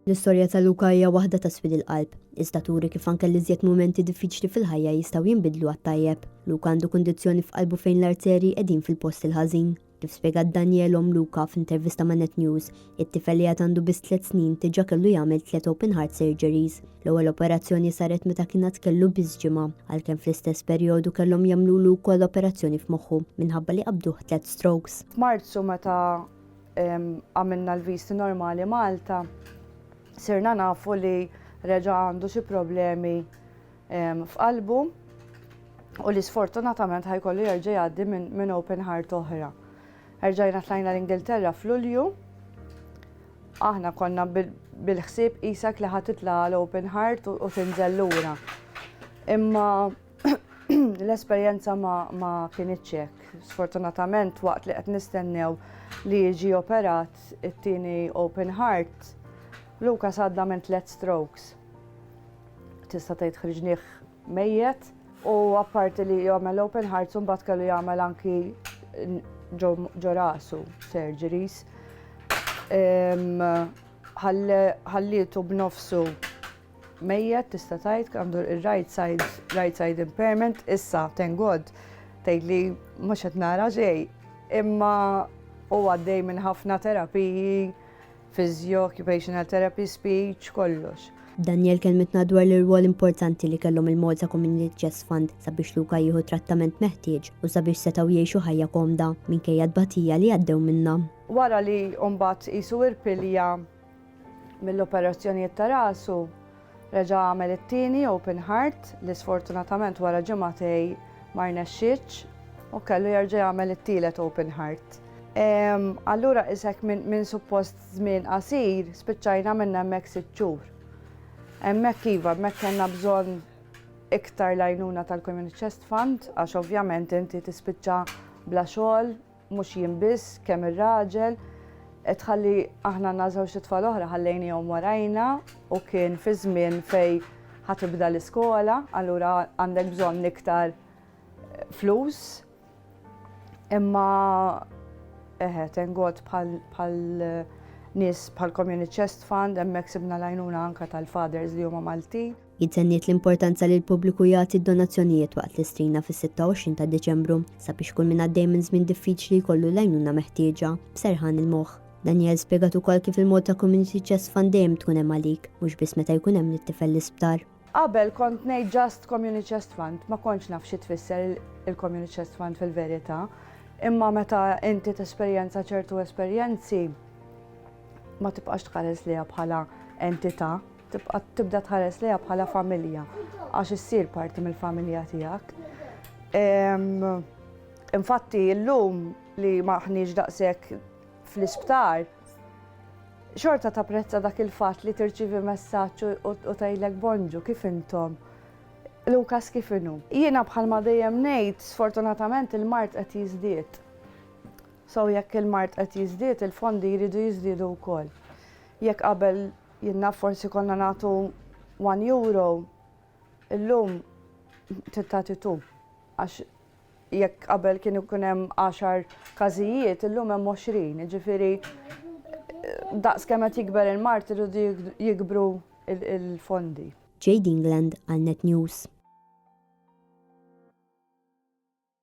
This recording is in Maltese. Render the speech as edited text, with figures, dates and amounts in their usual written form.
L-istorja ta' Luka hija waħda ta' swid il-qalb, iżda turi kif anke l-iżjed mumenti diffiċli fil-ħajja jistgħu jinbidlu għat-tajjeb. Luka għandu kundizzjoni f'qalbu fejn l-arterji qegħdin fil-post il-ħażin. Kif spjegat Daniel Luka f'intervista ma' Net News, it-tifel li għandu biss 3 snin diġà kellu jagħmel 3 open heart surgeries. L-ewwel operazzjoni saret meta kienet kellu biss ġimgħa, għalkemm fl-istess perjodu kellhom jagħmlulu wkoll operazzjoni f'moħħu minħabba li qabduh 3 strokes. F'Marzu meta għamilna l-visti normali Malta, sirna nafu li reġa' għandu xi problemi f'qalbu u li sfortunatament ħajkollu jerġa' jgħaddi minn open heart oħra. Erġajna tlajna l-Ingilterra f'Lulju, aħna konna bil-ħsieb qisek li ħatitla l-open heart u tinżel lura. Imma l-esperjenza ma kienitx hekk. Sfortunatament waqt li qed nistennew li jiġi operat it-tieni open heart, Luka sadda minn 3 strokes. Tista' tgħid ħriġnieh mejjed u apparti li jagħmel open heart mbagħad kellu jagħmel anki ġo rasu surgeries. Ħallietu b'nofsu mejjed tista' tgħid għandu right side impairment, issa thank God tgħidli mhux qed nara xejn, imma huwa għaddej minn ħafna terapiji, physio, occupational therapy, speech, kollox. Daniel kelmetna dwar l-rwol importanti li kellhom il-Malta Community Chest Fund sabiex Luka jieħu trattament meħtieġ u sabiex setgħu jgħixu ħajja komda minkejja d-batija li għaddew minnha. Wara li mbagħad qisu irpilja mill-operazzjonijiet ta' rasu, reġa' għamel it-tieni open heart li sfortunatament wara ġimagħtej ma rnexxietx u kellu jerġa' jagħmel it-tielet open heart. Allura isek minn suppost żmien qasir spiċċajna minn hemmhekk 6 xhur. Hemmhekk iva, hemmhekk kellna bżonn iktar l-għajnuna tal-Community Chest Fund għax ovvjament inti tispiċċa bla xogħol, mhux jien biss, kemm ir-raġel, tħalli aħna nażaw xi tfal oħra ħallejnihom warajna u kien fi żmien fejn ħatibda l-iskola, allura għandek bżonn iktar flus. Imma thank God bħal nies bħal Community Chest Fund hemmhekk sibna l-għajnuna anke tal-fathers li huma Maltin. Jitzenniet l-importanza li l-pubbliku jagħti d-donazzjonijiet waqt l-istrina fis-26 ta' Deċembru sabiex kull min għaddej minn żmien diffiċli jkollu l-għajnuna meħtieġa b'serħan il-moħħ. Daniel spjegat ukoll kif il-Malta Community Chest Fund dejjem tkun hemm għalik, mhux biss meta jkun hemm lit-tifel l-isptar. Qabel kont ngħid Just Community Chest Fund, ma kontx naf xi tfisser il-Community Chest Fund fil-verità. Imma meta inti tesperjenza ċertu esperjenzi, ma tibqax tħares liha bħala entità, tibda tħares liha bħala familja, għax issir parti mill-familja tiegħek. Infatti llum li maħniex daqshekk fl-isptar, xorta tapprezza dak il-fatt li tirċivi messaġġ u tgħidlek bonġu kif intom. Lukas kif inhu. Jiena bħalma dejjem ngħid, sfortunatament il-mart qed jiżdied. So jekk il-mart qed jiżdied, il-fondi jridu jiżdiedu wkoll. Jekk qabel jiena forsi konna nagħtu €1, illum tagħti 2. Għax jekk qabel kien ikun hemm 10 każijiet, illum hemm 20, jiġifieri daqskemm qed jikber il-mart iridu jikbru il-fondi. Jade England għal Net News.